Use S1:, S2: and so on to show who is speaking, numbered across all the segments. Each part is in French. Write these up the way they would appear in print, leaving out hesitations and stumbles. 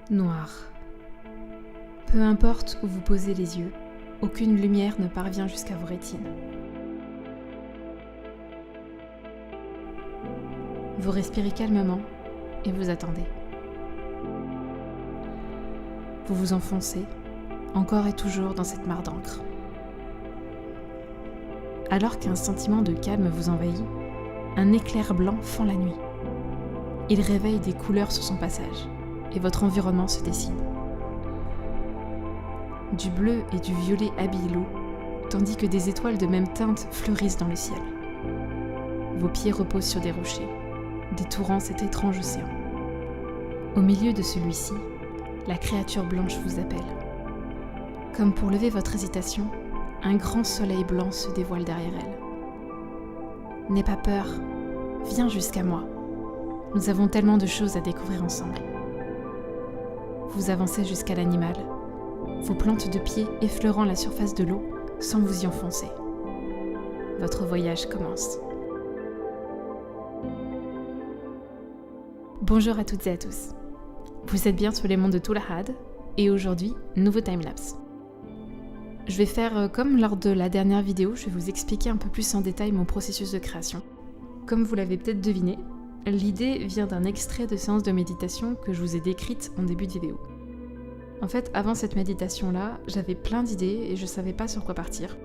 S1: Noir. Peu importe où vous posez les yeux, aucune lumière ne parvient jusqu'à vos rétines. Vous respirez calmement et vous attendez. Vous vous enfoncez, encore et toujours dans cette mare d'encre. Alors qu'un sentiment de calme vous envahit, un éclair blanc fend la nuit. Il réveille des couleurs sur son passage, et votre environnement se dessine. Du bleu et du violet habillent l'eau, tandis que des étoiles de même teinte fleurissent dans le ciel. Vos pieds reposent sur des rochers, détourant cet étrange océan. Au milieu de celui-ci, la créature blanche vous appelle. Comme pour lever votre hésitation, un grand soleil blanc se dévoile derrière elle. N'aie pas peur, viens jusqu'à moi. Nous avons tellement de choses à découvrir ensemble. Vous avancez jusqu'à l'animal, vos plantes de pied effleurant la surface de l'eau sans vous y enfoncer. Votre voyage commence. Bonjour à toutes et à tous. Vous êtes bien sur les monts de Toulahad et aujourd'hui, nouveau timelapse. Je vais faire comme lors de la dernière vidéo, je vais vous expliquer un peu plus en détail mon processus de création. Comme vous l'avez peut-être deviné, l'idée vient d'un extrait de séance de méditation que je vous ai décrite en début de vidéo. En fait, avant cette méditation-là, j'avais plein d'idées et je savais pas sur quoi partir.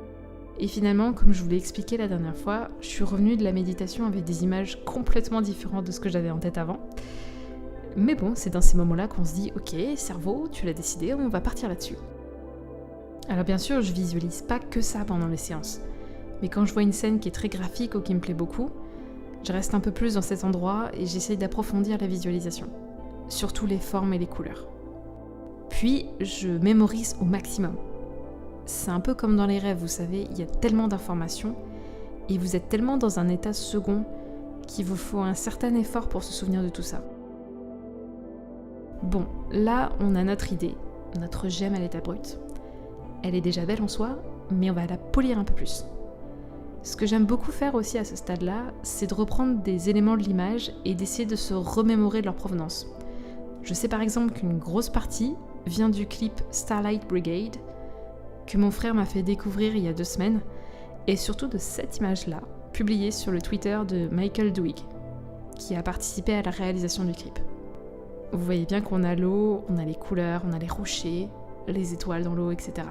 S1: Et finalement, comme je vous l'ai expliqué la dernière fois, je suis revenue de la méditation avec des images complètement différentes de ce que j'avais en tête avant. Mais bon, c'est dans ces moments-là qu'on se dit « Ok, cerveau, tu l'as décidé, on va partir là-dessus ». Alors bien sûr, je visualise pas que ça pendant les séances. Mais quand je vois une scène qui est très graphique ou qui me plaît beaucoup, je reste un peu plus dans cet endroit et j'essaye d'approfondir la visualisation. Surtout les formes et les couleurs. Puis, je mémorise au maximum. C'est un peu comme dans les rêves, vous savez, il y a tellement d'informations et vous êtes tellement dans un état second qu'il vous faut un certain effort pour se souvenir de tout ça. Bon, là, on a notre idée, notre gemme à l'état brut. Elle est déjà belle en soi, mais on va la polir un peu plus. Ce que j'aime beaucoup faire aussi à ce stade-là, c'est de reprendre des éléments de l'image et d'essayer de se remémorer de leur provenance. Je sais par exemple qu'une grosse partie vient du clip Starlight Brigade, que mon frère m'a fait découvrir il y a 2 semaines, et surtout de cette image-là, publiée sur le Twitter de Michael Duig, qui a participé à la réalisation du clip. Vous voyez bien qu'on a l'eau, on a les couleurs, on a les rochers, les étoiles dans l'eau, etc.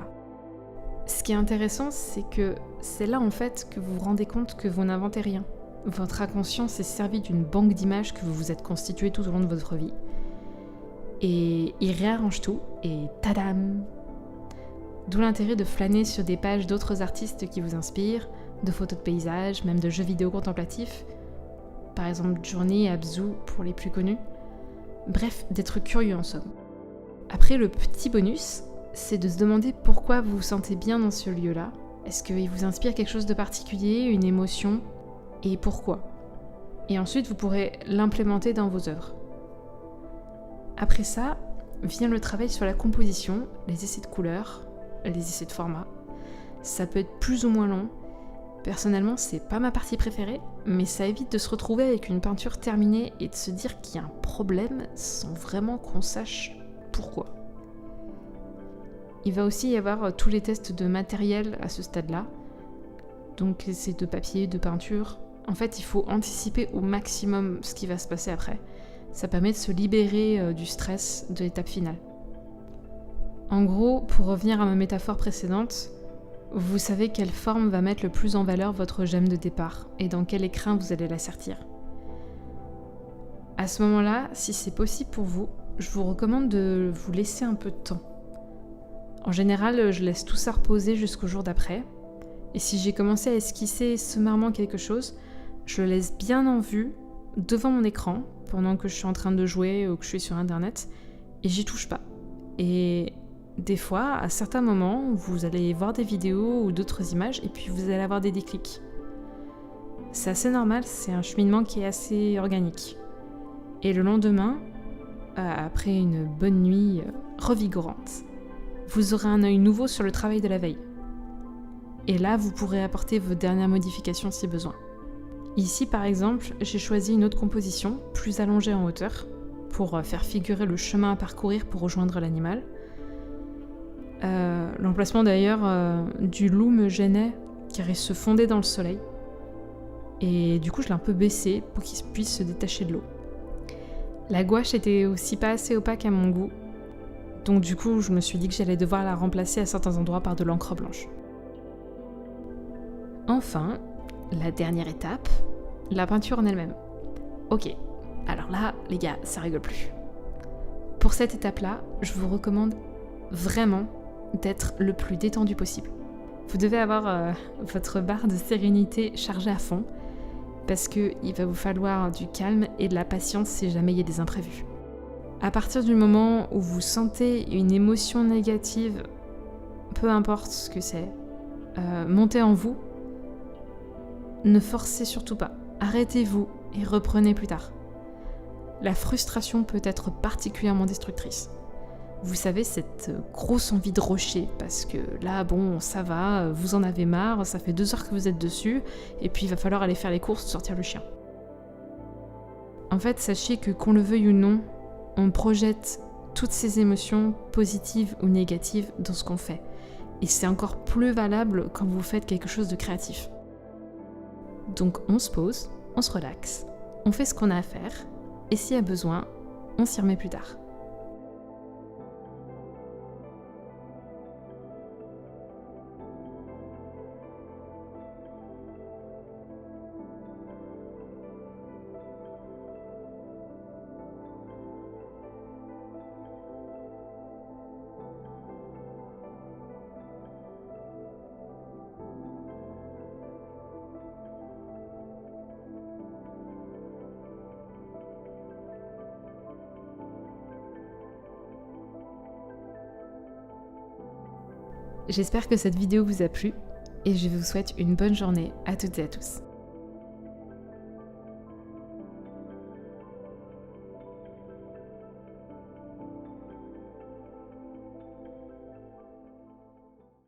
S1: Ce qui est intéressant, c'est que c'est là en fait que vous vous rendez compte que vous n'inventez rien. Votre inconscient s'est servi d'une banque d'images que vous vous êtes constituée tout au long de votre vie. Et il réarrange tout, et tadam! D'où l'intérêt de flâner sur des pages d'autres artistes qui vous inspirent, de photos de paysages, même de jeux vidéo contemplatifs. Par exemple Journey et Abzu pour les plus connus. Bref, d'être curieux en somme. Après, le petit bonus, c'est de se demander pourquoi vous vous sentez bien dans ce lieu-là. Est-ce qu'il vous inspire quelque chose de particulier, une émotion, et pourquoi? Et ensuite, vous pourrez l'implémenter dans vos œuvres. Après ça, vient le travail sur la composition, les essais de couleurs, les essais de format. Ça peut être plus ou moins long. Personnellement, c'est pas ma partie préférée, mais ça évite de se retrouver avec une peinture terminée et de se dire qu'il y a un problème sans vraiment qu'on sache pourquoi. Il va aussi y avoir tous les tests de matériel à ce stade-là. Donc les essais de papier, de peinture. En fait, il faut anticiper au maximum ce qui va se passer après. Ça permet de se libérer du stress de l'étape finale. En gros, pour revenir à ma métaphore précédente, vous savez quelle forme va mettre le plus en valeur votre gemme de départ et dans quel écrin vous allez la sertir. À ce moment-là, si c'est possible pour vous, je vous recommande de vous laisser un peu de temps. En général, je laisse tout ça reposer jusqu'au jour d'après. Et si j'ai commencé à esquisser sommairement quelque chose, je le laisse bien en vue devant mon écran pendant que je suis en train de jouer ou que je suis sur internet et j'y touche pas. Et des fois, à certains moments, vous allez voir des vidéos ou d'autres images et puis vous allez avoir des déclics. C'est assez normal, c'est un cheminement qui est assez organique. Et le lendemain, après une bonne nuit revigorante, vous aurez un œil nouveau sur le travail de la veille. Et là, vous pourrez apporter vos dernières modifications si besoin. Ici, par exemple, j'ai choisi une autre composition, plus allongée en hauteur, pour faire figurer le chemin à parcourir pour rejoindre l'animal. L'emplacement d'ailleurs du loup me gênait car il se fondait dans le soleil. Et du coup je l'ai un peu baissé pour qu'il puisse se détacher de l'eau. La gouache était aussi pas assez opaque à mon goût, donc du coup je me suis dit que j'allais devoir la remplacer à certains endroits par de l'encre blanche. Enfin, la dernière étape, la peinture en elle-même. Ok, alors là les gars, ça rigole plus. Pour cette étape-là, je vous recommande vraiment d'être le plus détendu possible. Vous devez avoir votre barre de sérénité chargée à fond, parce qu'il va vous falloir du calme et de la patience si jamais il y a des imprévus. À partir du moment où vous sentez une émotion négative, peu importe ce que c'est, monter en vous, ne forcez surtout pas. Arrêtez-vous et reprenez plus tard. La frustration peut être particulièrement destructrice. Vous savez, cette grosse envie de rusher, parce que là, bon, ça va, vous en avez marre, ça fait 2 heures que vous êtes dessus, et puis il va falloir aller faire les courses, sortir le chien. En fait, sachez que qu'on le veuille ou non, on projette toutes ces émotions, positives ou négatives, dans ce qu'on fait. Et c'est encore plus valable quand vous faites quelque chose de créatif. Donc on se pose, on se relaxe, on fait ce qu'on a à faire, et s'il y a besoin, on s'y remet plus tard. J'espère que cette vidéo vous a plu et je vous souhaite une bonne journée à toutes et à tous.